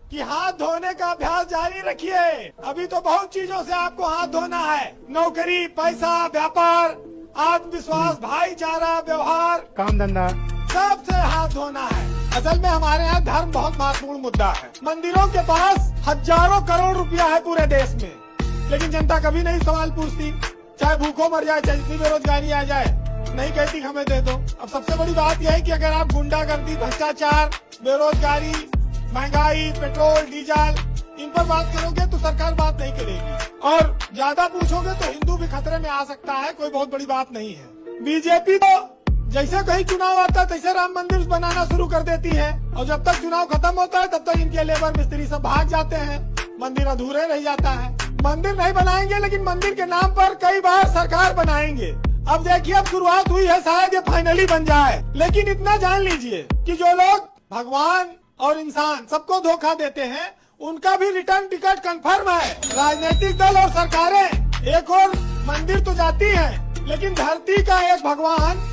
कि हाथ धोने का अभ्यास जारी रखिए। अभी तो बहुत चीजों से आपको हाथ धोना है, नौकरी, पैसा, व्यापार, आत्मविश्वास, भाईचारा, व्यवहार, काम धंधा, सबसे हाथ धोना है। असल में हमारे यहाँ धर्म बहुत महत्वपूर्ण मुद्दा है। मंदिरों के पास हजारों करोड़ रुपया है पूरे देश में, लेकिन जनता कभी नहीं सवाल पूछती। चाहे भूखों मर जाए, चाहे जितनी बेरोजगारी आ जाए, नहीं कहती हमें दे दो। अब सबसे बड़ी बात यह है कि अगर आप गुंडागर्दी, भ्रष्टाचार, बेरोजगारी, महंगाई, पेट्रोल, डीजल, इन पर बात करोगे तो सरकार बात नहीं करेगी, और ज्यादा पूछोगे तो हिंदू भी खतरे में आ सकता है। कोई बहुत बड़ी बात नहीं है। बीजेपी तो जैसे कहीं चुनाव आता है तैसे राम मंदिर बनाना शुरू कर देती है, और जब तक चुनाव खत्म होता है तब तक इनके लेबर मिस्त्री सब भाग जाते हैं, मंदिर अधूरे रह जाता है। मंदिर नहीं बनाएंगे, लेकिन मंदिर के नाम पर कई बार सरकार बनाएंगे। अब देखिए, अब शुरुआत हुई है, शायद ये फाइनली बन जाए। लेकिन इतना जान लीजिए कि जो लोग भगवान और इंसान सबको धोखा देते हैं, उनका भी रिटर्न टिकट कंफर्म है। राजनीतिक दल और सरकारें एक और मंदिर तो जाती हैं, लेकिन धरती का एक भगवान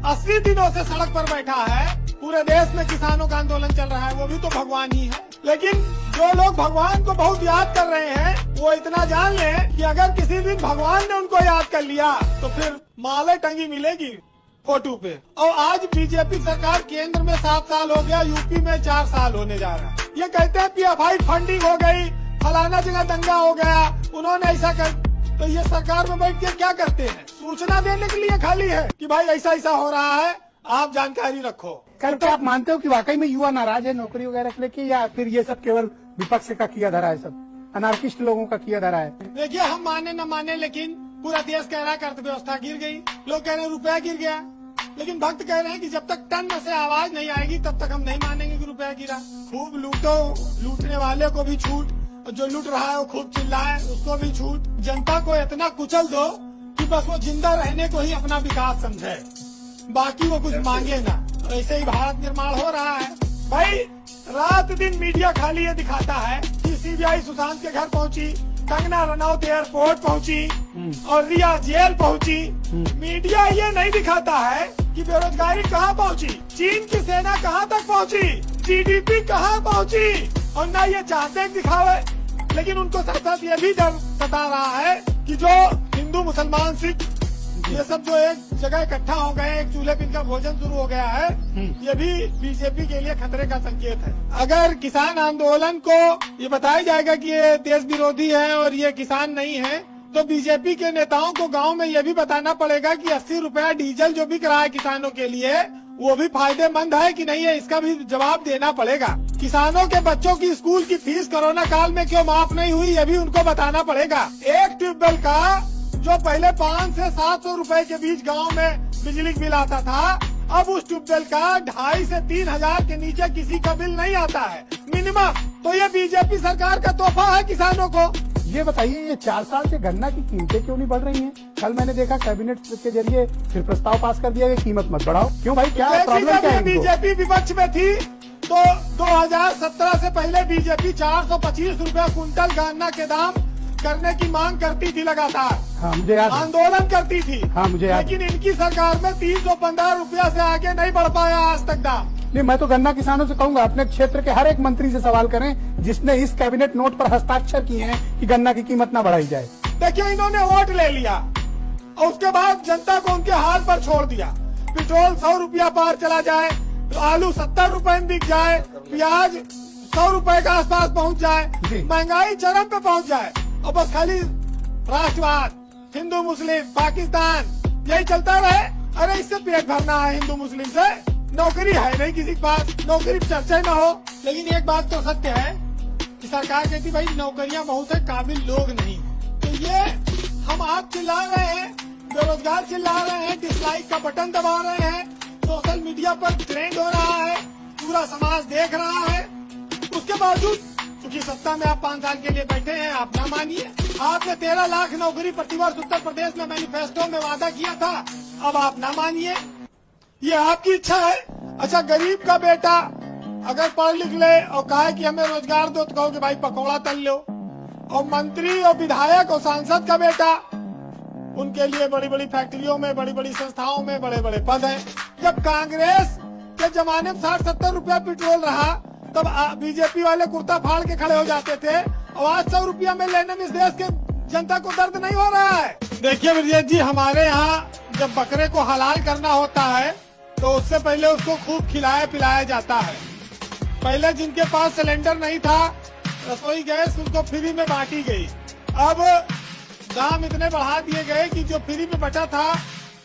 80 दिनों से सड़क पर बैठा है। पूरे देश में किसानों का आंदोलन चल रहा है, वो भी तो भगवान ही है। लेकिन जो लोग भगवान को बहुत याद कर रहे हैं, वो इतना जान लें कि अगर किसी दिन भगवान ने उनको याद कर लिया तो फिर माले टंगी मिलेगी फोटो पे। और आज बीजेपी सरकार केंद्र में 7 साल हो गया, यूपी में 4 साल होने जा रहा है। ये कहते हैं पीएफआई फंडिंग हो गई, फलाना जगह दंगा हो गया, उन्होंने ऐसा कर। तो ये सरकार में बैठ के क्या करते हैं? सूचना देने के लिए खाली है कि भाई ऐसा ऐसा हो रहा है, आप जानकारी रखो। कल तो आप मानते हो कि वाकई में युवा नाराज है नौकरी वगैरह के लेके, या फिर ये सब केवल विपक्ष का किया धरा है, सब अनार्किस्ट लोगों का किया धरा है? देखिए, हम माने न माने, लेकिन पूरा देश कह रहा है कि अर्थव्यवस्था गिर गई, लोग कह रहे हैं रुपया गिर गया, लेकिन भक्त कह रहे हैं कि जब तक टन में से आवाज नहीं आएगी तब तक हम नहीं मानेंगे कि रुपया गिरा। खूब लूटो, लूटने वाले को भी छूट, और जो लूट रहा है वो खूब चिल्लाए, उसको भी छूट। जनता को इतना कुचल दो कि बस वो जिंदा रहने को ही अपना विकास समझे, बाकी वो कुछ मांगे ना। तो ऐसे ही भारत निर्माण हो रहा है। भाई, रात दिन मीडिया खाली ये दिखाता है कि सीबीआई सुशांत के घर पहुंची, कंगना रनौत एयरपोर्ट पहुंची, और रिया जेल पहुंची। मीडिया ये नहीं दिखाता है कि बेरोजगारी कहाँ पहुंची, चीन की सेना कहाँ तक पहुंची, जीडीपी कहाँ पहुंची, और ना ये चाहते दिखावे। लेकिन उनको साथ साथ ये भी डर सता रहा है कि जो हिंदू, मुसलमान, सिख, ये सब जो एक जगह इकट्ठा हो गए, एक चूल्हे पे इनका भोजन शुरू हो गया है, ये भी बीजेपी के लिए खतरे का संकेत है। अगर किसान आंदोलन को ये बताया जाएगा कि ये देश विरोधी है और ये किसान नहीं है, तो बीजेपी के नेताओं को गांव में ये भी बताना पड़ेगा कि 80 रुपया डीजल जो बिक रहा है किसानों के लिए, वो भी फायदेमंद है कि नहीं है, इसका भी जवाब देना पड़ेगा। किसानों के बच्चों की स्कूल की फीस कोरोना काल में क्यों माफ नहीं हुई, ये भी उनको बताना पड़ेगा। एक ट्यूबवेल का जो पहले 500 से 700 रुपए के बीच गांव में बिजली बिल आता था, अब उस ट्यूबवेल का 2500 से 3000 के नीचे किसी का बिल नहीं आता है मिनिमम। तो ये बीजेपी सरकार का तोहफा है किसानों को। ये बताइए, ये 4 साल से गन्ना की कीमतें क्यों नहीं बढ़ रही हैं? कल मैंने देखा कैबिनेट के जरिए फिर प्रस्ताव पास कर दिया कि कीमत मत बढ़ाओ। क्यों भाई, क्या प्रॉब्लम क्या है? बीजेपी विपक्ष में थी तो 2017 से पहले बीजेपी 425 रुपया कुंटल गन्ना के दाम करने की मांग करती थी लगातार। हाँ, मुझे याद, आंदोलन करती थी। हाँ, मुझे याद। लेकिन इनकी सरकार में 315 रुपया से आगे नहीं बढ़ पाया आज तक दाम। नहीं, मैं तो गन्ना किसानों से कहूंगा अपने क्षेत्र के हर एक मंत्री से सवाल करें जिसने इस कैबिनेट नोट पर हस्ताक्षर किए हैं कि गन्ना की कीमत न बढ़ाई जाए। देखिए, इन्होंने वोट ले लिया और उसके बाद जनता को उनके हाल पर छोड़ दिया। पेट्रोल 100 रुपया पार चला जाए, आलू 70 रुपए में बिक जाए, प्याज 100 रुपए के आसपास पहुंच जाए, महंगाई चरम पे पहुंच जाए, और बस खाली राष्ट्रवाद, हिंदू मुस्लिम, पाकिस्तान, यही चलता रहे। अरे इससे पेट भरना है हिंदू मुस्लिम से? नौकरी है नहीं किसी के पास, नौकरी चर्चा न हो। लेकिन एक बात तो सत्य है कि सरकार कहती भाई नौकरियां बहुत है, काबिल लोग नहीं। तो ये हम आप चिल्ला रहे हैं, बेरोजगार चिल्ला रहे हैं, डिसलाइक का बटन दबा रहे हैं, सोशल मीडिया पर ट्रेंड हो रहा है, पूरा समाज देख रहा है। उसके बावजूद क्योंकि सत्ता में आप 5 साल के लिए बैठे हैं, आप ना मानिए। आपने 13 लाख नौकरी प्रतिवर्ष उत्तर प्रदेश में मैनिफेस्टो में वादा किया था, अब आप ना मानिए। ये आपकी इच्छा है। अच्छा, गरीब का बेटा अगर पढ़ लिख ले और कहे कि हमें रोजगार दो, तो कहो कि भाई पकौड़ा तल लो। और मंत्री और विधायक और सांसद का बेटा, उनके लिए बड़ी बड़ी फैक्ट्रियों में, बड़ी बड़ी संस्थाओं में बड़े बड़े पद हैं। जब कांग्रेस के जमाने में 60-70 रुपया पेट्रोल रहा, तब बीजेपी वाले कुर्ता फाड़ के खड़े हो जाते थे, और आज 100 रुपया में लेने में इस देश के जनता को दर्द नहीं हो रहा है। देखिए ब्रजेश जी, हमारे यहाँ जब बकरे को हलाल करना होता है तो उससे पहले उसको खूब खिलाया पिलाया जाता है। पहले जिनके पास सिलेंडर नहीं था, रसोई गैस उनको फ्री में बांटी गई। अब दाम इतने बढ़ा दिए गए कि जो फ्री में बचा था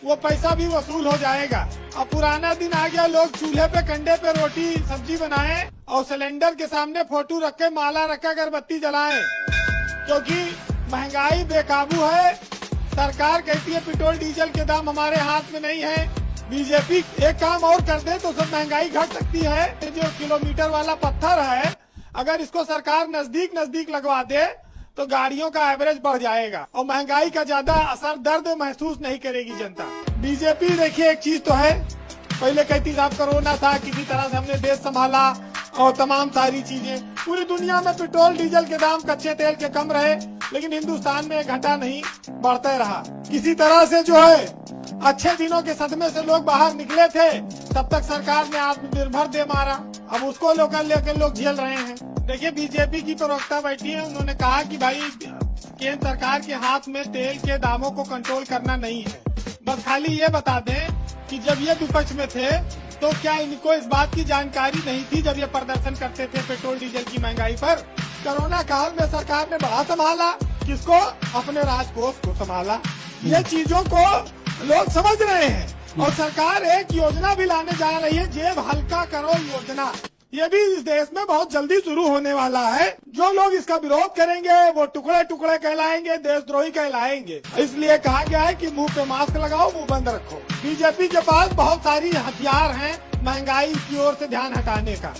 वो पैसा भी वसूल हो जाएगा। अब पुराना दिन आ गया, लोग चूल्हे पे कंडे पे रोटी सब्जी बनाए और सिलेंडर के सामने फोटो रख के माला रख के अगरबत्ती जलाएं, क्योंकि महंगाई बेकाबू है। सरकार कहती है पेट्रोल डीजल के दाम हमारे हाथ में नहीं है। बीजेपी एक काम और कर दे तो सब महंगाई घट सकती है। जो किलोमीटर वाला पत्थर है, अगर इसको सरकार नजदीक नजदीक लगवा दे तो गाड़ियों का एवरेज बढ़ जाएगा और महंगाई का ज्यादा असर दर्द महसूस नहीं करेगी जनता। बीजेपी देखिए एक चीज तो है, पहले कहती साहब कोरोना था, किसी तरह से हमने देश संभाला और तमाम सारी चीजें। पूरी दुनिया में पेट्रोल डीजल के दाम कच्चे तेल के कम रहे, लेकिन हिंदुस्तान में घटा नहीं, बढ़ते रहा। किसी तरह से जो है अच्छे दिनों के सदमे से लोग बाहर निकले थे, तब तक सरकार ने आत्मनिर्भर दे मारा। अब उसको लेकर लोग झेल रहे हैं। देखिए बीजेपी की प्रवक्ता बैठी है, उन्होंने कहा कि भाई केंद्र सरकार के हाथ में तेल के दामों को कंट्रोल करना नहीं है। बस खाली ये बता दें कि जब ये विपक्ष में थे तो क्या इनको इस बात की जानकारी नहीं थी, जब ये प्रदर्शन करते थे पेट्रोल डीजल की महंगाई पर? कोरोना काल में सरकार ने बड़ा संभाला, किसको? अपने राजकोष को संभाला। ये चीजों को लोग समझ रहे हैं और सरकार एक योजना भी लाने जा रही है, जेब हल्का करो योजना। ये भी इस देश में बहुत जल्दी शुरू होने वाला है। जो लोग इसका विरोध करेंगे वो टुकड़े टुकड़े कहलाएंगे, देशद्रोही कहलाएंगे। इसलिए कहा गया है कि मुंह पे मास्क लगाओ, मुंह बंद रखो। बीजेपी के पास बहुत सारी हथियार हैं महंगाई की ओर से ध्यान हटाने का।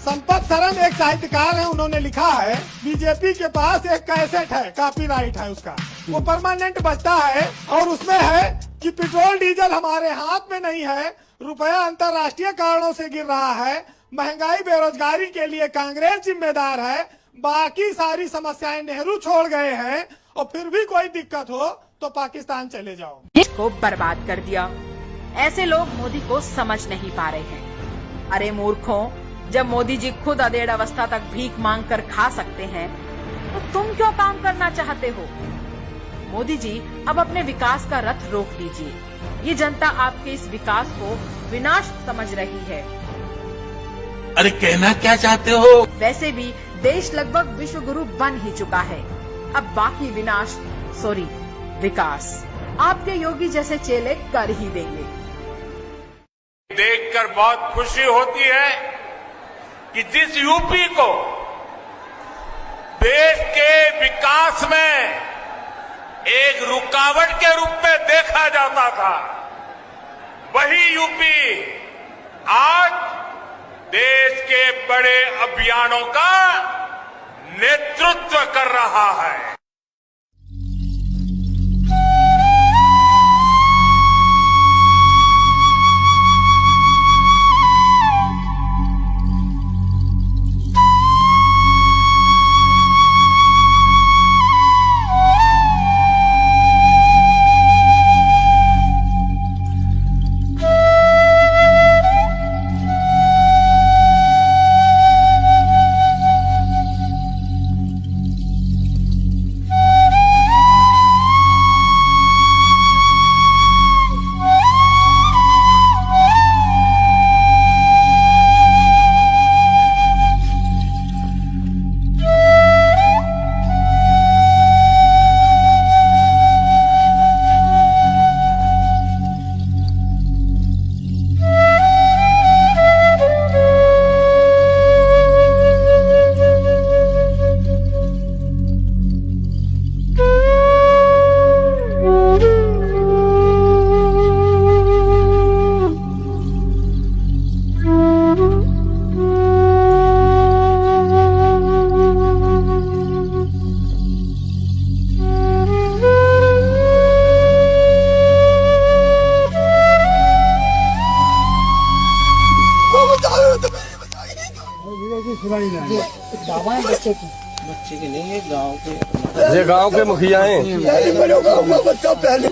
संपत सरन एक साहित्यकार है, उन्होंने लिखा है बीजेपी के पास एक कैसेट है, कॉपीराइट है उसका, वो परमानेंट बजता है और उसमें है कि पेट्रोल डीजल हमारे हाथ में नहीं है, रुपया अंतर्राष्ट्रीय कारणों से गिर रहा है, महंगाई बेरोजगारी के लिए कांग्रेस जिम्मेदार है, बाकी सारी समस्याएं नेहरू छोड़ गए हैं, और फिर भी कोई दिक्कत हो तो पाकिस्तान चले जाओ। को बर्बाद कर दिया। ऐसे लोग मोदी को समझ नहीं पा रहे हैं। अरे मूर्खों, जब मोदी जी खुद अधेड़ अवस्था तक भीख मांग कर खा सकते हैं तो तुम क्यों काम करना चाहते हो? मोदी जी अब अपने विकास का रथ रोक दीजिए। ये जनता आपके इस विकास को विनाश समझ रही है। अरे कहना क्या चाहते हो? वैसे भी देश लगभग विश्व गुरु बन ही चुका है। अब बाकी विकास आपके योगी जैसे चेले कर ही देंगे। देखकर बहुत खुशी होती है कि जिस यूपी को देश के विकास में एक रुकावट के रूप में देखा जाता था, वही यूपी आज देश के बड़े अभियानों का नेतृत्व कर रहा है। ये गांव के मुखिया हैं। बच्चा पहले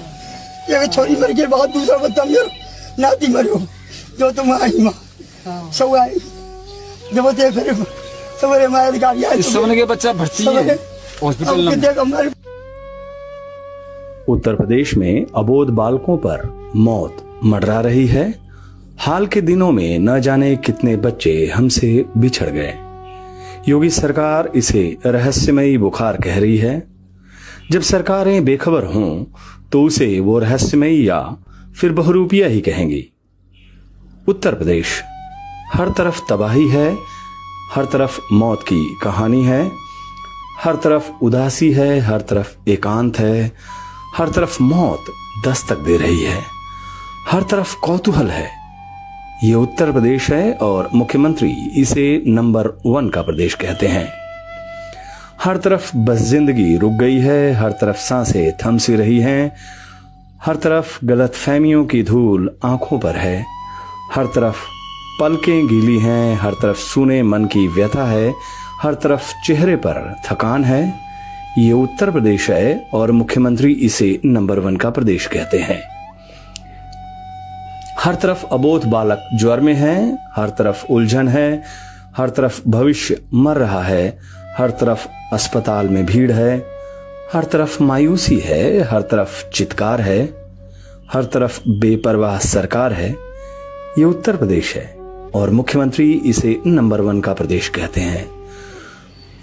एक छोरी मर गई, बहुत दूसरा बच्चा मेरा नाती मरो, जो तुम्हारी माँ सब आई जब वो देख फिर सवेरे माया गाड़ी आई इस समय के बच्चा भर्ती है हॉस्पिटल में। उत्तर प्रदेश में अबोध बालकों पर मौत मंडरा रही है। हाल के दिनों में न जाने कितने बच्चे हमसे बिछड़ गए। योगी सरकार इसे रहस्यमयी बुखार कह रही है। जब सरकारें बेखबर हों तो उसे वो रहस्यमयी या फिर बहुरूपिया ही कहेंगी। उत्तर प्रदेश, हर तरफ तबाही है, हर तरफ मौत की कहानी है, हर तरफ उदासी है, हर तरफ एकांत है, हर तरफ मौत दस्तक दे रही है, हर तरफ कौतूहल है। ये उत्तर प्रदेश है और मुख्यमंत्री इसे नंबर 1 का प्रदेश कहते हैं। हर तरफ बस जिंदगी रुक गई है, हर तरफ सांसें थम सी रही हैं, हर तरफ गलतफहमियों की धूल आंखों पर है, हर तरफ पलकें गीली हैं, हर तरफ सूने मन की व्यथा है, हर तरफ चेहरे पर थकान है। ये उत्तर प्रदेश है और मुख्यमंत्री इसे नंबर 1 का प्रदेश कहते हैं। हर तरफ अबोध बालक ज्वर में है, हर तरफ उलझन है, हर तरफ भविष्य मर रहा है, हर तरफ अस्पताल में भीड़ है, हर तरफ मायूसी है, हर तरफ चित्कार है, हर तरफ बेपरवाह सरकार है। ये उत्तर प्रदेश है और मुख्यमंत्री इसे नंबर 1 का प्रदेश कहते हैं।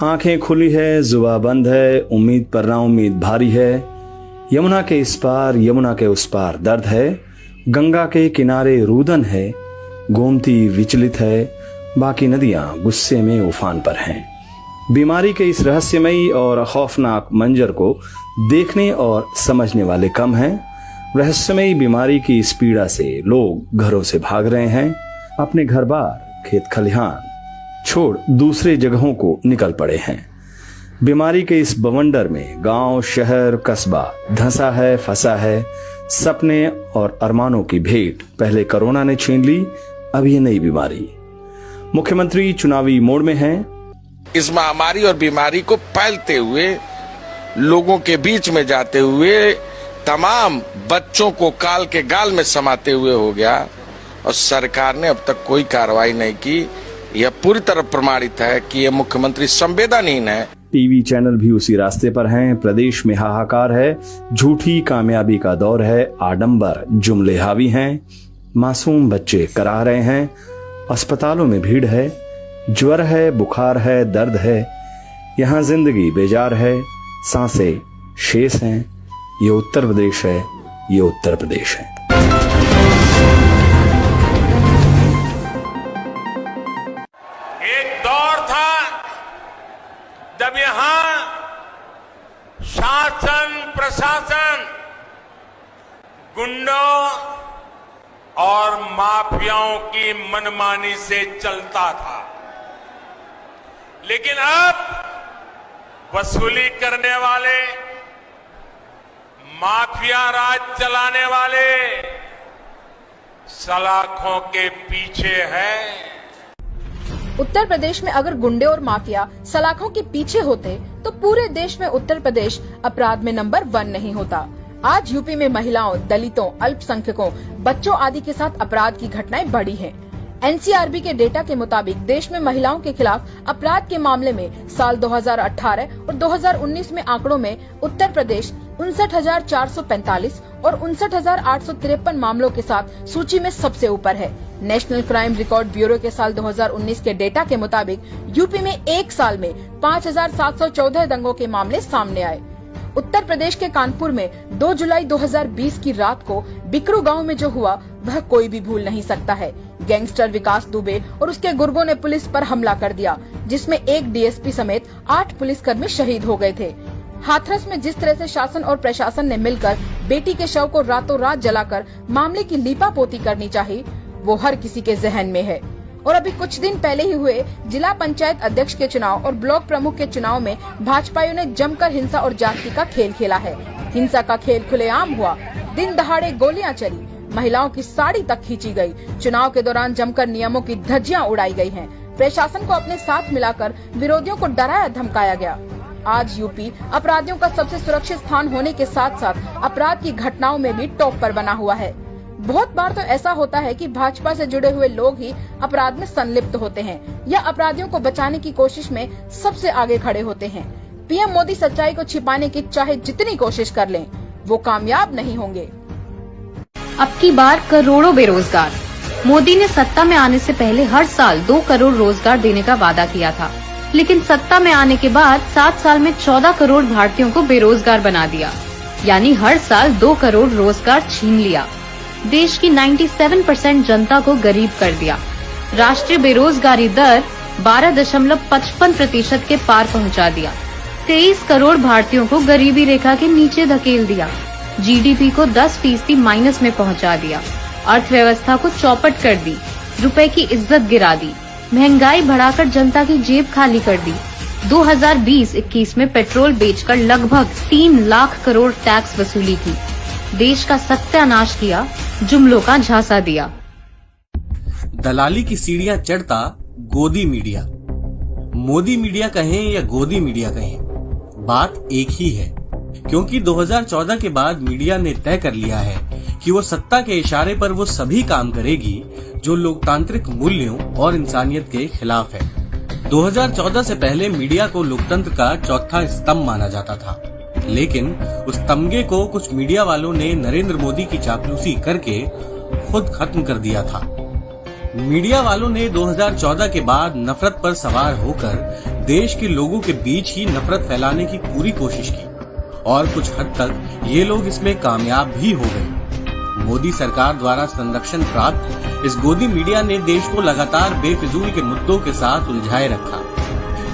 आंखें खुली है, जुबान बंद है, उम्मीद पर ना उम्मीद भारी है। यमुना के इस पार, यमुना के उस पार दर्द है, गंगा के किनारे रुदन है, गोमती विचलित है, बाकी नदियां गुस्से में उफान पर हैं। बीमारी के इस रहस्यमयी और खौफनाक मंजर को देखने और समझने वाले कम हैं। रहस्यमयी बीमारी की इस पीड़ा से लोग घरों से भाग रहे हैं, अपने घर बार, खेत खलिहान छोड़ दूसरे जगहों को निकल पड़े हैं। बीमारी के इस बवंडर में गांव, शहर, कस्बा धंसा है, फंसा है। सपने और अरमानों की भेंट पहले कोरोना ने छीन ली, अब ये नई बीमारी। मुख्यमंत्री चुनावी मोड में हैं। इस महामारी और बीमारी को फैलते हुए, लोगों के बीच में जाते हुए, तमाम बच्चों को काल के गाल में समाते हुए हो गया और सरकार ने अब तक कोई कार्रवाई नहीं की। यह पूरी तरह प्रमाणित है कि यह मुख्यमंत्री संवेदनहीन है। टीवी चैनल भी उसी रास्ते पर हैं। प्रदेश में हाहाकार है, झूठी कामयाबी का दौर है, आडंबर जुमले हावी हैं, मासूम बच्चे करा रहे हैं, अस्पतालों में भीड़ है, ज्वर है, बुखार है, दर्द है, यहाँ जिंदगी बेजार है, सांसें शेष हैं। ये उत्तर प्रदेश है, ये उत्तर प्रदेश है। एक दौर था जब यहां शासन प्रशासन गुंडों और माफियाओं की मनमानी से चलता था, लेकिन अब वसूली करने वाले, माफिया राज चलाने वाले सलाखों के पीछे हैं। उत्तर प्रदेश में अगर गुंडे और माफिया सलाखों के पीछे होते तो पूरे देश में उत्तर प्रदेश अपराध में नंबर 1 नहीं होता। आज यूपी में महिलाओं, दलितों, अल्पसंख्यकों, बच्चों आदि के साथ अपराध की घटनाएं बढ़ी हैं। एनसीआरबी के डेटा के मुताबिक देश में महिलाओं के खिलाफ अपराध के मामले में साल 2018 और 2019 में आंकड़ों में उत्तर प्रदेश 59,445 और 59,853 मामलों के साथ सूची में सबसे ऊपर है। नेशनल क्राइम रिकॉर्ड ब्यूरो के साल 2019 के डेटा के मुताबिक यूपी में एक साल में 5,714 दंगों के मामले सामने आए। उत्तर प्रदेश के कानपुर में 2 जुलाई 2020 की रात को बिकरू गांव में जो हुआ वह कोई भी भूल नहीं सकता है। गैंगस्टर विकास दुबे और उसके गुर्गों ने पुलिस पर हमला कर दिया, जिसमें एक डीएसपी समेत 8 पुलिसकर्मी शहीद हो गए थे। हाथरस में जिस तरह से शासन और प्रशासन ने मिलकर बेटी के शव को रातों रात जलाकर मामले की लीपापोती करनी चाहिए, वो हर किसी के जहन में है। और अभी कुछ दिन पहले ही हुए जिला पंचायत अध्यक्ष के चुनाव और ब्लॉक प्रमुख के चुनाव में भाजपाइयों ने जमकर हिंसा और जाति का खेल खेला है। हिंसा का खेल खुलेआम हुआ, दिन दहाड़े गोलियां चली, महिलाओं की साड़ी तक खींची गई। चुनाव के दौरान जमकर नियमों की धज्जियां उड़ाई गई हैं। प्रशासन को अपने साथ मिलाकर विरोधियों को डराया धमकाया गया। आज यूपी अपराधियों का सबसे सुरक्षित स्थान होने के साथ साथ अपराध की घटनाओं में भी टॉप पर बना हुआ है। बहुत बार तो ऐसा होता है कि भाजपा से जुड़े हुए लोग ही अपराध में संलिप्त होते हैं या अपराधियों को बचाने की कोशिश में सबसे आगे खड़े होते हैं। पीएम मोदी सच्चाई को छिपाने की चाहे जितनी कोशिश कर लें, वो कामयाब नहीं होंगे। अब की बार करोड़ों बेरोजगार। मोदी ने सत्ता में आने से पहले हर साल 2 करोड़ रोजगार देने का वादा किया था, लेकिन सत्ता में आने के बाद 7 साल में 14 करोड़ भारतीयों को बेरोजगार बना दिया, यानी हर साल 2 करोड़ रोजगार छीन लिया। देश की 97% जनता को गरीब कर दिया। राष्ट्रीय बेरोजगारी दर 12.55% के पार पहुंचा दिया। 23 करोड़ भारतीयों को गरीबी रेखा के नीचे धकेल दिया। जीडीपी को 10% माइनस में पहुंचा दिया। अर्थव्यवस्था को चौपट कर दी। रुपए की इज्जत गिरा दी। महंगाई बढ़ाकर जनता की जेब खाली कर दी। 2020-21 में पेट्रोल बेचकर लगभग 3 लाख करोड़ टैक्स वसूली की। देश का सत्यानाश किया, जुमलों का झांसा दिया। दलाली की सीढ़ियां चढ़ता गोदी मीडिया। मोदी मीडिया कहें या गोदी मीडिया कहें, बात एक ही है, क्योंकि 2014 के बाद मीडिया ने तय कर लिया है कि वो सत्ता के इशारे पर वो सभी काम करेगी जो लोकतांत्रिक मूल्यों और इंसानियत के खिलाफ है। 2014 से पहले मीडिया को लोकतंत्र का चौथा स्तंभ माना जाता था, लेकिन उस तमगे को कुछ मीडिया वालों ने नरेंद्र मोदी की चापलूसी करके खुद खत्म कर दिया था। मीडिया वालों ने 2014 के बाद नफरत पर सवार होकर देश के लोगों के बीच ही नफरत फैलाने की पूरी कोशिश की और कुछ हद तक ये लोग इसमें कामयाब भी हो गए। मोदी सरकार द्वारा संरक्षण प्राप्त इस गोदी मीडिया ने देश को लगातार बेफिजूल के मुद्दों के साथ उलझाए रखा,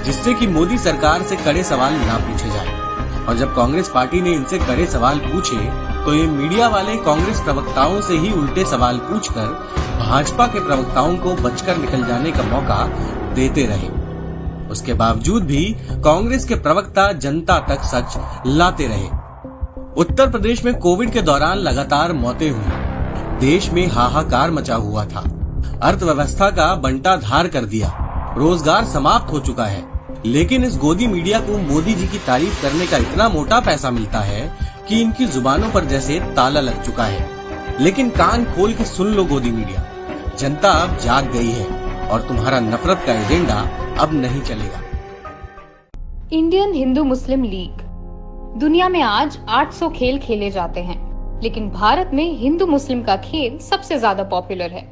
जिससे कि मोदी सरकार से कड़े सवाल ना पूछे जाए। और जब कांग्रेस पार्टी ने इनसे कड़े सवाल पूछे तो ये मीडिया वाले कांग्रेस प्रवक्ताओं से ही उल्टे सवाल पूछकर भाजपा के प्रवक्ताओं को बचकर निकल जाने का मौका देते रहे। उसके बावजूद भी कांग्रेस के प्रवक्ता जनता तक सच लाते रहे। उत्तर प्रदेश में कोविड के दौरान लगातार मौतें हुई। देश में हाहाकार मचा हुआ था। अर्थव्यवस्था का बंटाधार कर दिया। रोजगार समाप्त हो चुका है। लेकिन इस गोदी मीडिया को मोदी जी की तारीफ करने का इतना मोटा पैसा मिलता है कि इनकी जुबानों पर जैसे ताला लग चुका है। लेकिन कान खोल के सुन लो गोदी मीडिया, जनता अब जाग गई है और तुम्हारा नफरत का एजेंडा अब नहीं चलेगा। इंडियन हिंदू मुस्लिम लीग। दुनिया में आज 800 खेल खेले जाते हैं, लेकिन भारत में हिंदू मुस्लिम का खेल सबसे ज्यादा पॉपुलर है।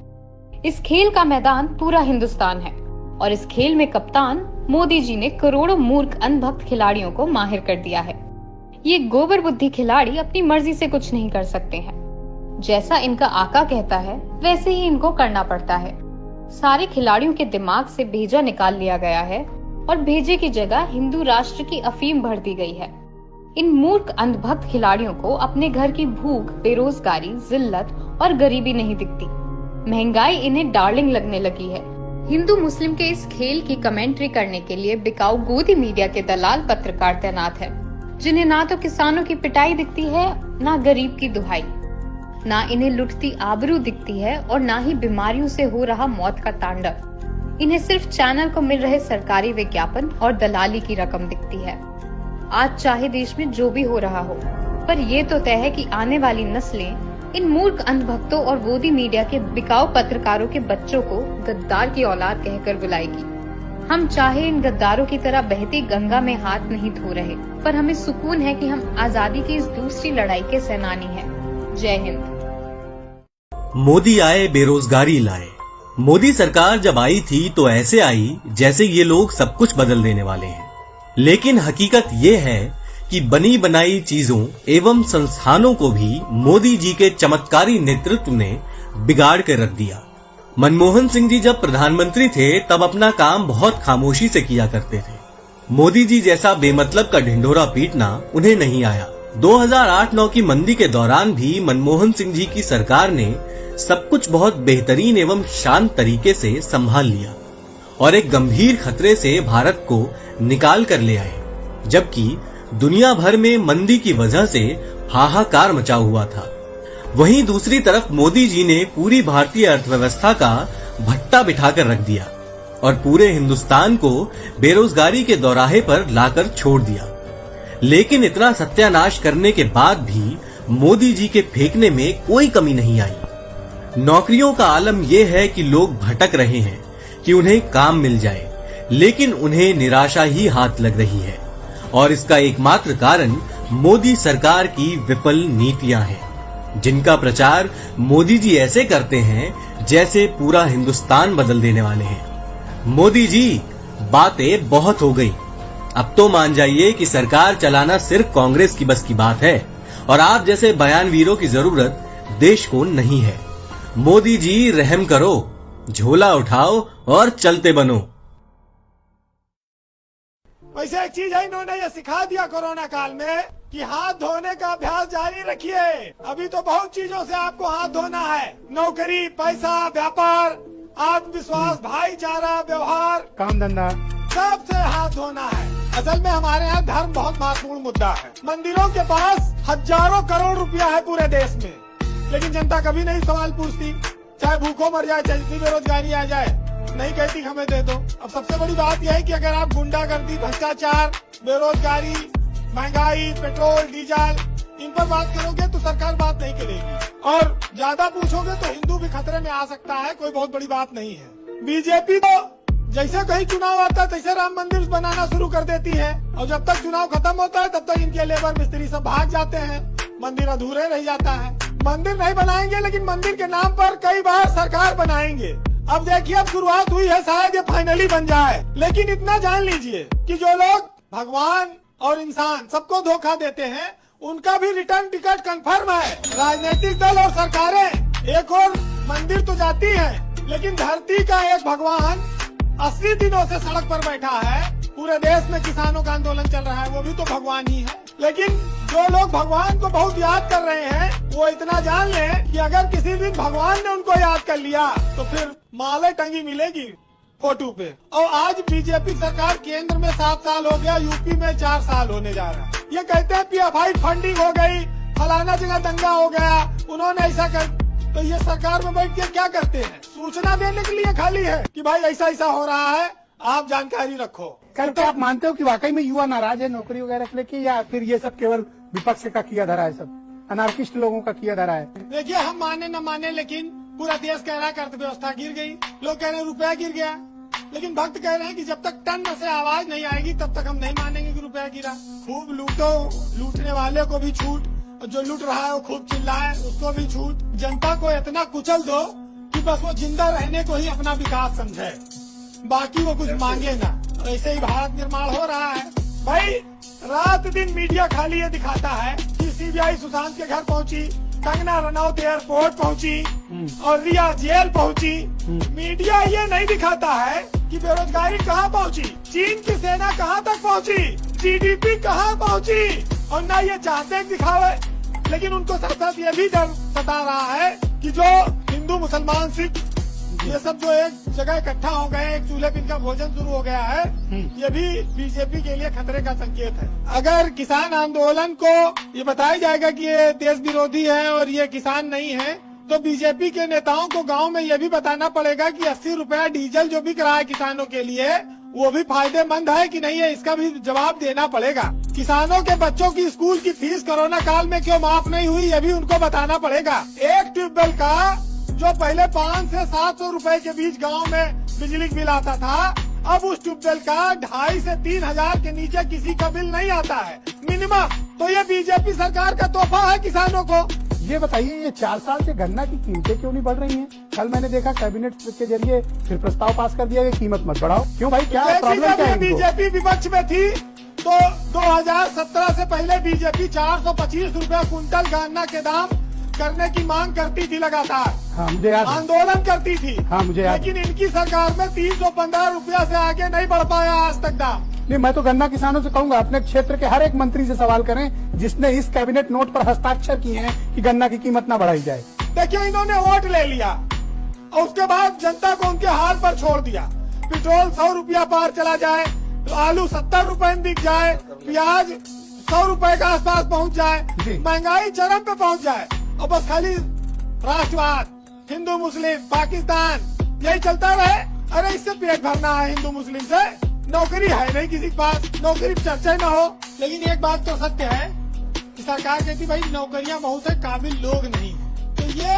इस खेल का मैदान पूरा हिंदुस्तान है और इस खेल में कप्तान मोदी जी ने करोड़ों मूर्ख अनभक्त खिलाड़ियों को माहिर कर दिया है। ये गोबर बुद्धि खिलाड़ी अपनी मर्जी से कुछ नहीं कर सकते हैं। जैसा इनका आका कहता है वैसे ही इनको करना पड़ता है। सारे खिलाड़ियों के दिमाग से भेजा निकाल लिया गया है और भेजे की जगह हिंदू राष्ट्र की अफीम भर दी गई है। इन मूर्ख अंधभक्त खिलाड़ियों को अपने घर की भूख, बेरोजगारी, जिल्लत और गरीबी नहीं दिखती। महंगाई इन्हें डार्लिंग लगने लगी है। हिंदू मुस्लिम के इस खेल की कमेंट्री करने के लिए बिकाऊ गोदी मीडिया के दलाल पत्रकार तैनात है, जिन्हें ना तो किसानों की पिटाई दिखती है, ना गरीब की दुहाई, ना इन्हें लुटती आबरू दिखती है और ना ही बीमारियों से हो रहा मौत का तांडव। इन्हें सिर्फ चैनल को मिल रहे सरकारी विज्ञापन और दलाली की रकम दिखती है। आज चाहे देश में जो भी हो रहा हो, पर ये तो तय है कि आने वाली नस्लें इन मूर्ख अंधभक्तों और गोदी मीडिया के बिकाऊ पत्रकारों के बच्चों को गद्दार की औलाद कहकर बुलाएगी। हम चाहे इन गद्दारों की तरह बहती गंगा में हाथ नहीं धो रहे, पर हमें सुकून है कि हम आजादी की इस दूसरी लड़ाई के सेनानी हैं। जय हिंद। मोदी आए बेरोजगारी लाए। मोदी सरकार जब आई थी तो ऐसे आई जैसे ये लोग सब कुछ बदल देने वाले हैं, लेकिन हकीकत ये है कि बनी बनाई चीजों एवं संस्थानों को भी मोदी जी के चमत्कारी नेतृत्व ने बिगाड़ कर रख दिया। मनमोहन सिंह जी जब प्रधानमंत्री थे तब अपना काम बहुत खामोशी से किया करते थे। मोदी जी जैसा बेमतलब का ढिंढोरा पीटना उन्हें नहीं आया। 2008-9 की मंदी के दौरान भी मनमोहन सिंह जी की सरकार ने सब कुछ बहुत बेहतरीन एवं शांत तरीके से संभाल लिया और एक गंभीर खतरे से भारत को निकाल कर ले आए, जबकि दुनिया भर में मंदी की वजह से हाहाकार मचा हुआ था। वहीं दूसरी तरफ मोदी जी ने पूरी भारतीय अर्थव्यवस्था का भट्टा बिठाकर रख दिया और पूरे हिंदुस्तान को बेरोजगारी के दौराहे पर लाकर छोड़ दिया। लेकिन इतना सत्यानाश करने के बाद भी मोदी जी के फेंकने में कोई कमी नहीं आई। नौकरियों का आलम यह है कि लोग भटक रहे हैं कि उन्हें काम मिल जाए, लेकिन उन्हें निराशा ही हाथ लग रही है और इसका एकमात्र कारण मोदी सरकार की विफल नीतियां हैं, जिनका प्रचार मोदी जी ऐसे करते हैं जैसे पूरा हिंदुस्तान बदल देने वाले हैं। मोदी जी, बातें बहुत हो गई, अब तो मान जाइए कि सरकार चलाना सिर्फ कांग्रेस की बस की बात है और आप जैसे बयानवीरों की जरूरत देश को नहीं है। मोदी जी, रहम करो, झोला उठाओ और चलते बनो। वैसे एक चीज है, इन्होंने ये सिखा दिया कोरोना काल में कि हाथ धोने का अभ्यास जारी रखिए। अभी तो बहुत चीजों से आपको हाथ धोना है, नौकरी, पैसा, व्यापार, आत्मविश्वास, भाईचारा, व्यवहार, काम धंधा, सबसे हाथ धोना है। असल में हमारे यहाँ धर्म बहुत महत्वपूर्ण मुद्दा है। मंदिरों के पास हजारों करोड़ रुपया है पूरे देश में, लेकिन जनता कभी नहीं सवाल पूछती। चाहे भूखों मर जाए, चाहे जितनी बेरोजगारी आ जाए, नहीं कहती हमें दे दो। अब सबसे बड़ी बात यह है कि अगर आप गुंडागर्दी, भ्रष्टाचार, बेरोजगारी, महंगाई, पेट्रोल, डीजल, इन पर बात करोगे तो सरकार बात नहीं करेगी, और ज्यादा पूछोगे तो हिंदू भी खतरे में आ सकता है। कोई बहुत बड़ी बात नहीं है। बीजेपी तो जैसे कहीं चुनाव आता है तैसे राम मंदिर बनाना शुरू कर देती है, और जब तक चुनाव खत्म होता है तब तक इनके लेबर मिस्त्री सब भाग जाते हैं, मंदिर अधूरे रह जाता है। मंदिर नहीं बनाएंगे, लेकिन मंदिर के नाम पर कई बार सरकार बनाएंगे। अब देखिए, अब शुरुआत हुई है, शायद ये फाइनली बन जाए। लेकिन इतना जान लीजिए कि जो लोग भगवान और इंसान सबको धोखा देते हैं, उनका भी रिटर्न टिकट कंफर्म है। राजनीतिक दल और सरकारें एक और मंदिर तो जाती हैं, लेकिन धरती का एक भगवान 80 दिनों से सड़क पर बैठा है। पूरे देश में किसानों का आंदोलन चल रहा है, वो भी तो भगवान ही है। लेकिन जो लोग भगवान को बहुत याद कर रहे हैं, वो इतना जान लें कि अगर किसी दिन भगवान ने उनको याद कर लिया तो फिर माले टंगी मिलेगी फोटो पे। और आज बीजेपी सरकार केंद्र में 7 साल हो गया, यूपी में 4 साल होने जा रहा है। ये कहते हैं PFI फंडिंग हो गई, फलाना जगह दंगा हो गया, उन्होंने ऐसा कर। तो ये सरकार में बैठ के क्या करते हैं? सूचना देने के लिए खाली है कि भाई ऐसा ऐसा हो रहा है, आप जानकारी रखो। तो आप मानते हो कि वाकई में युवा नाराज है नौकरी वगैरह के लेके, या फिर ये सब केवल विपक्ष का किया धरा है, सब अनार्किस्ट लोगों का किया धरा है? देखिए, हम माने न माने, लेकिन पूरा देश कह रहा है कि अर्थव्यवस्था गिर गई, लोग कह रहे हैं रुपया गिर गया, लेकिन भक्त कह रहे हैं कि जब तक टन से आवाज नहीं आएगी तब तक हम नहीं मानेंगे कि रुपया गिरा। खूब लूटो, लूटने वाले को भी छूट, और जो लूट रहा है वो खूब चिल्लाए, उसको भी छूट। जनता को इतना कुचल दो कि बस वो जिंदा रहने को ही अपना विकास समझे, बाकी वो कुछ मांगे ना। ऐसे ही भारत निर्माण हो रहा है। भाई, रात दिन मीडिया खाली ये दिखाता है कि CBI सुशांत के घर पहुंची, कंगना रनौत एयरपोर्ट पहुंची और रिया जेल पहुंची। मीडिया ये नहीं दिखाता है कि बेरोजगारी कहाँ पहुंची, चीन की सेना कहाँ तक पहुंची, GDP कहाँ पहुंची। और ना ये चाहते दिखावे, लेकिन उनको साथ साथ ये भी डर सता रहा है कि जो हिंदू, मुसलमान, सिख, ये सब जो एक जगह इकट्ठा हो गए, एक चूल्हे पे इनका भोजन शुरू हो गया है, ये भी बीजेपी के लिए खतरे का संकेत है। अगर किसान आंदोलन को ये बताया जाएगा कि ये देश विरोधी है और ये किसान नहीं है, तो बीजेपी के नेताओं को गांव में ये भी बताना पड़ेगा कि 80 रुपया डीजल जो बिक रहा है किसानों के लिए, वो भी फायदेमंद है कि नहीं है, इसका भी जवाब देना पड़ेगा। किसानों के बच्चों की स्कूल की फीस कोरोना काल में क्यों माफ नहीं हुई, ये भी उनको बताना पड़ेगा। एक ट्यूबवेल का जो पहले 500 से 700 रुपए के बीच गांव में बिजली बिल आता था, अब उस ट्यूबवेल का 2500 से 3000 के नीचे किसी का बिल नहीं आता है मिनिमम। तो ये बीजेपी सरकार का तोहफा है किसानों को। ये बताइए, ये 4 साल से गन्ना की कीमतें क्यों नहीं बढ़ रही हैं? कल मैंने देखा कैबिनेट के जरिए फिर प्रस्ताव पास कर दिया कि कीमत मत बढ़ाओ। क्यों भाई, क्या प्रॉब्लम क्या है? बीजेपी विपक्ष में थी तो 2017 से पहले बीजेपी 425 रुपया कुंटल गन्ना के दाम करने की मांग करती थी लगातार। हाँ, मुझे याद, आंदोलन करती थी। हाँ, मुझे याद। लेकिन इनकी सरकार में 315 रुपया से आगे नहीं बढ़ पाया आज तक दाम। नहीं, मैं तो गन्ना किसानों से कहूंगा अपने क्षेत्र के हर एक मंत्री से सवाल करें जिसने इस कैबिनेट नोट पर हस्ताक्षर किए हैं कि गन्ना की कीमत न बढ़ाई जाए। देखिए, इन्होंने वोट ले लिया और उसके बाद जनता को उनके हाल पर छोड़ दिया। पेट्रोल 100 रुपया पार चला जाए, तो आलू 70 रुपए में बिक जाए, प्याज 100 रुपए के आसपास पहुंच जाए, महंगाई चरम पे पहुंच जाए, और बस खाली राष्ट्रवाद, हिंदू मुस्लिम, पाकिस्तान, यही चलता रहे। अरे इससे पेट भरना है हिंदू मुस्लिम से? नौकरी है नहीं किसी के पास, नौकरी की चर्चा न हो। लेकिन एक बात तो सत्य है कि सरकार कहती भाई नौकरियां बहुत है, काबिल लोग नहीं। तो ये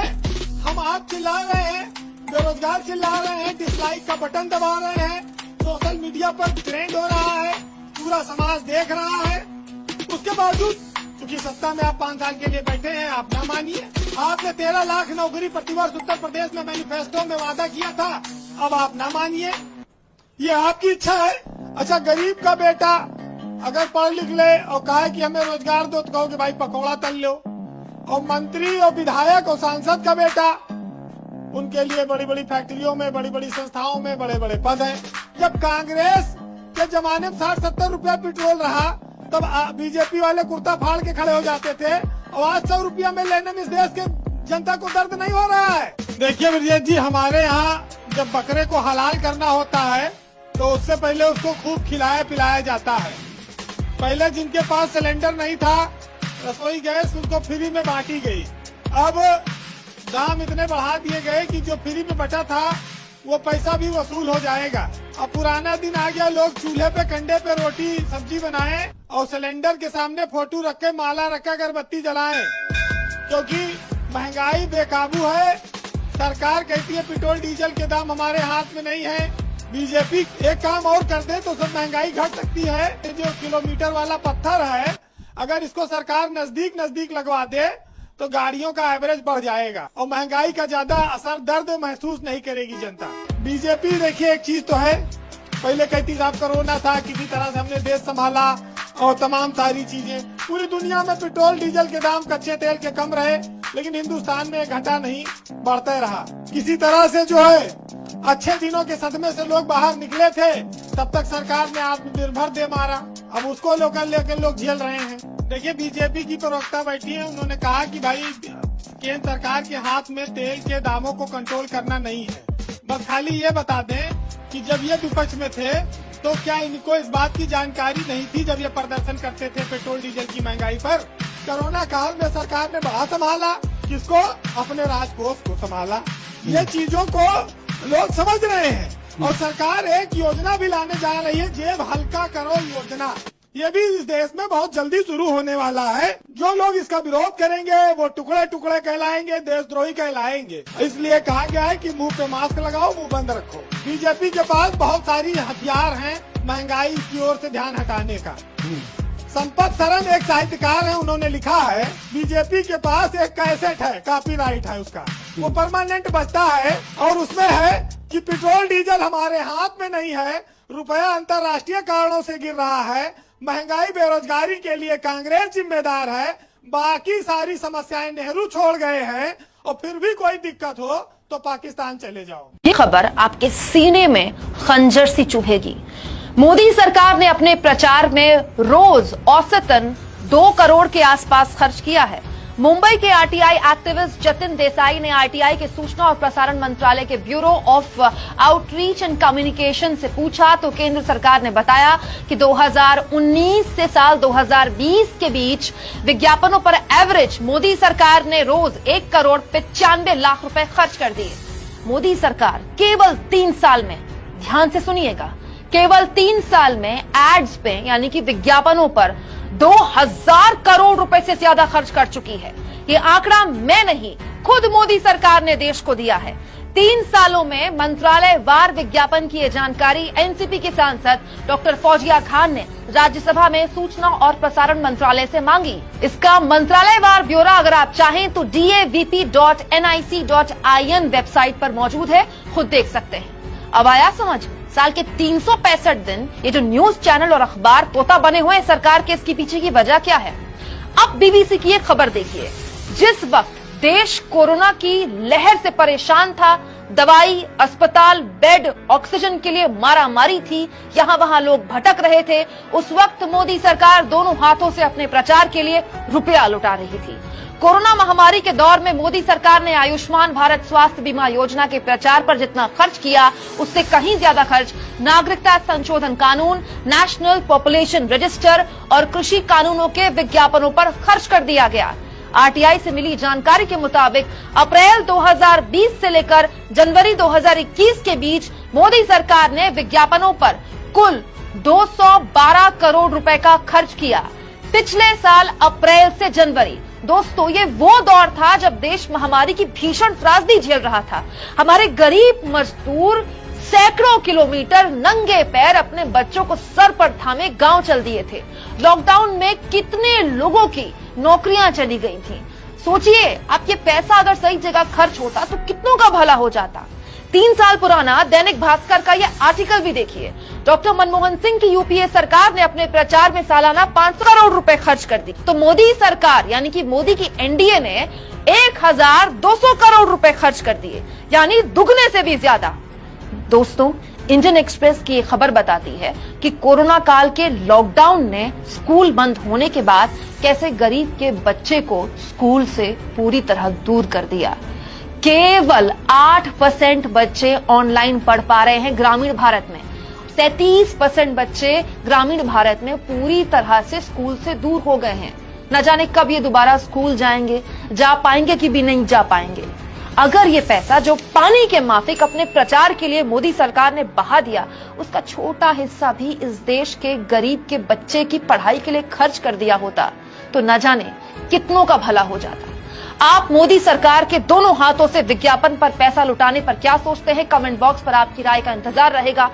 हम आप चिल्ला रहे हैं, बेरोजगार चिल्ला रहे हैं, डिसलाइक का बटन दबा रहे हैं, सोशल मीडिया पर ट्रेंड हो रहा है, पूरा समाज देख रहा है। उसके बावजूद क्योंकि सत्ता में आप 5 साल के लिए बैठे हैं, आप ना मानिए। आपने 13 लाख नौकरी प्रतिवर्ष उत्तर प्रदेश में मैनिफेस्टो में वादा किया था, अब आप ना मानिए। ये आपकी इच्छा है। अच्छा, गरीब का बेटा अगर पढ़ लिख ले और कहा कि हमें रोजगार दो तो कहोगे भाई पकौड़ा तल लो। और मंत्री और विधायक और सांसद का बेटा, उनके लिए बड़ी बड़ी फैक्ट्रियों में, बड़ी बड़ी संस्थाओं में बड़े बड़े पद हैं। जब कांग्रेस के जमाने में 60-70 रुपया पेट्रोल रहा, तब बीजेपी वाले कुर्ता फाड़ के खड़े हो जाते थे, और आज 100 रुपया में लेने में इस देश के जनता को दर्द नहीं हो रहा है। देखिए ब्रजेश जी, हमारे यहाँ जब बकरे को हलाल करना होता है तो उससे पहले उसको खूब खिलाया पिलाया जाता है। पहले जिनके पास सिलेंडर नहीं था, रसोई गैस उनको फ्री में बांटी गई। अब दाम इतने बढ़ा दिए गए कि जो फ्री में बचा था वो पैसा भी वसूल हो जाएगा। अब पुराना दिन आ गया, लोग चूल्हे पे कंडे पे रोटी सब्जी बनाएं और सिलेंडर के सामने फोटो रख के माला रख के अगरबत्ती जलाएं, क्योंकि महंगाई बेकाबू है। सरकार कहती है पेट्रोल डीजल के दाम हमारे हाथ में नहीं है। बीजेपी एक काम और कर दे तो सब महंगाई घट सकती है। जो किलोमीटर वाला पत्थर है, अगर इसको सरकार नजदीक लगवा दे तो गाड़ियों का एवरेज बढ़ जाएगा और महंगाई का ज्यादा असर दर्द महसूस नहीं करेगी जनता। बीजेपी देखिए, एक चीज तो है, पहले कहती साहब कोरोना था, किसी तरह से हमने देश संभाला और तमाम सारी चीजें। पूरी दुनिया में पेट्रोल डीजल के दाम कच्चे तेल के कम रहे, लेकिन हिंदुस्तान में घटा नहीं, बढ़ते रहा। किसी तरह से जो है अच्छे दिनों के सदमे से लोग बाहर निकले थे, तब तक सरकार ने आत्मनिर्भर दे मारा। अब उसको लेकर लोग झेल रहे हैं। देखिए, बीजेपी की प्रवक्ता बैठी है, उन्होंने कहा कि भाई केंद्र सरकार के हाथ में तेल के दामों को कंट्रोल करना नहीं है। बस खाली ये बता दें कि जब ये विपक्ष में थे तो क्या इनको इस बात की जानकारी नहीं थी, जब ये प्रदर्शन करते थे पेट्रोल डीजल की महंगाई पर? कोरोना काल में सरकार ने बड़ा संभाला, किसको? अपने राजकोष को संभाला। ये चीजों को लोग समझ रहे हैं और सरकार एक योजना भी लाने जा रही है, जेब हल्का करो योजना। ये भी इस देश में बहुत जल्दी शुरू होने वाला है। जो लोग इसका विरोध करेंगे वो टुकड़े टुकड़े कहलाएंगे, देशद्रोही कहलाएंगे। इसलिए कहा गया है कि मुंह पे मास्क लगाओ, मुंह बंद रखो। बीजेपी के पास बहुत सारी हथियार हैं महंगाई की ओर से ध्यान हटाने का। संपत सरन एक साहित्यकार है, उन्होंने लिखा है बीजेपी के पास एक कैसेट है, कॉपीराइट है उसका, वो परमानेंट बजता है और उसमें है कि पेट्रोल डीजल हमारे हाथ में नहीं है, रुपया अंतर्राष्ट्रीय कारणों से गिर रहा है, महंगाई बेरोजगारी के लिए कांग्रेस जिम्मेदार है, बाकी सारी समस्याएं नेहरू छोड़ गए हैं, और फिर भी कोई दिक्कत हो तो पाकिस्तान चले जाओ। ये खबर आपके सीने में खंजर सी चुभेगी। मोदी सरकार ने अपने प्रचार में रोज औसतन 2 करोड़ के आसपास खर्च किया है। मुंबई के आरटीआई एक्टिविस्ट जतिन देसाई ने आरटीआई के सूचना और प्रसारण मंत्रालय के bureau of outreach and communication से पूछा तो केंद्र सरकार ने बताया कि 2019 से साल 2020 के बीच विज्ञापनों पर एवरेज मोदी सरकार ने रोज 1 करोड़ 95 लाख रुपए खर्च कर दिए। मोदी सरकार केवल 3 साल में, ध्यान से सुनिएगा, केवल 3 साल में एड्स पे यानी कि विज्ञापनों पर 2000 करोड़ रुपए से ज्यादा खर्च कर चुकी है। ये आंकड़ा मैं नहीं, खुद मोदी सरकार ने देश को दिया है। 3 सालों में मंत्रालय वार विज्ञापन की ये जानकारी एनसीपी के सांसद डॉक्टर फौजिया खान ने राज्यसभा में सूचना और प्रसारण मंत्रालय से मांगी। इसका मंत्रालय वार ब्यौरा अगर आप चाहें तो davp.nic.in वेबसाइट पर मौजूद है, खुद देख सकते हैं। अब आया समझ, साल के 365 दिन ये जो न्यूज चैनल और अखबार तोता बने हुए हैं सरकार के, इसके पीछे की वजह क्या है? अब बीबीसी की एक खबर देखिए। जिस वक्त देश कोरोना की लहर से परेशान था, दवाई, अस्पताल, बेड, ऑक्सीजन के लिए मारामारी थी, यहां वहां लोग भटक रहे थे, उस वक्त मोदी सरकार दोनों हाथों से अपने प्रचार के लिए रुपया लुटा रही थी। कोरोना महामारी के दौर में मोदी सरकार ने आयुष्मान भारत स्वास्थ्य बीमा योजना के प्रचार पर जितना खर्च किया, उससे कहीं ज्यादा खर्च नागरिकता संशोधन कानून, नेशनल पॉपुलेशन रजिस्टर और कृषि कानूनों के विज्ञापनों पर खर्च कर दिया गया। आरटीआई से मिली जानकारी के मुताबिक अप्रैल 2020 से लेकर जनवरी 2021 के बीच मोदी सरकार ने विज्ञापनों पर कुल 212 करोड़ रुपए का खर्च किया। पिछले साल अप्रैल से जनवरी, दोस्तों ये वो दौर था जब देश महामारी की भीषण त्रासदी झेल रहा था। हमारे गरीब मजदूर सैकड़ों किलोमीटर नंगे पैर अपने बच्चों को सर पर थामे गांव चल दिए थे। लॉकडाउन में कितने लोगों की नौकरियां चली गई थी। सोचिए, आपके पैसा अगर सही जगह खर्च होता तो कितनों का भला हो जाता। 3 साल पुराना दैनिक भास्कर का यह आर्टिकल भी देखिए। डॉक्टर मनमोहन सिंह की यूपीए सरकार ने अपने प्रचार में सालाना 500 करोड़ रुपए खर्च कर दी, तो मोदी सरकार यानी कि मोदी की एनडीए ने 1200 करोड़ रुपए खर्च कर दिए, यानी दुगने से भी ज्यादा। दोस्तों, इंडियन एक्सप्रेस की खबर बताती है कि कोरोना काल के लॉकडाउन ने स्कूल बंद होने के बाद कैसे गरीब के बच्चे को स्कूल से पूरी तरह दूर कर दिया। केवल 8% बच्चे ऑनलाइन पढ़ पा रहे हैं ग्रामीण भारत में। 37% बच्चे ग्रामीण भारत में पूरी तरह से स्कूल से दूर हो गए हैं। न जाने कब ये दोबारा स्कूल जाएंगे, जा पाएंगे कि भी नहीं जा पाएंगे। अगर ये पैसा जो पानी के माफिक अपने प्रचार के लिए मोदी सरकार ने बहा दिया, उसका छोटा हिस्सा भी इस देश के गरीब के बच्चे की पढ़ाई के लिए खर्च कर दिया होता, तो न जाने कितनों का भला हो जाता। आप मोदी सरकार के दोनों हाथों से विज्ञापन पर पैसा लुटाने पर क्या सोचते हैं? कमेंट बॉक्स पर आपकी राय का इंतजार रहेगा।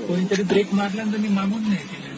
कोणीतरी ब्रेक मारला तर मी मागून नाही केलं.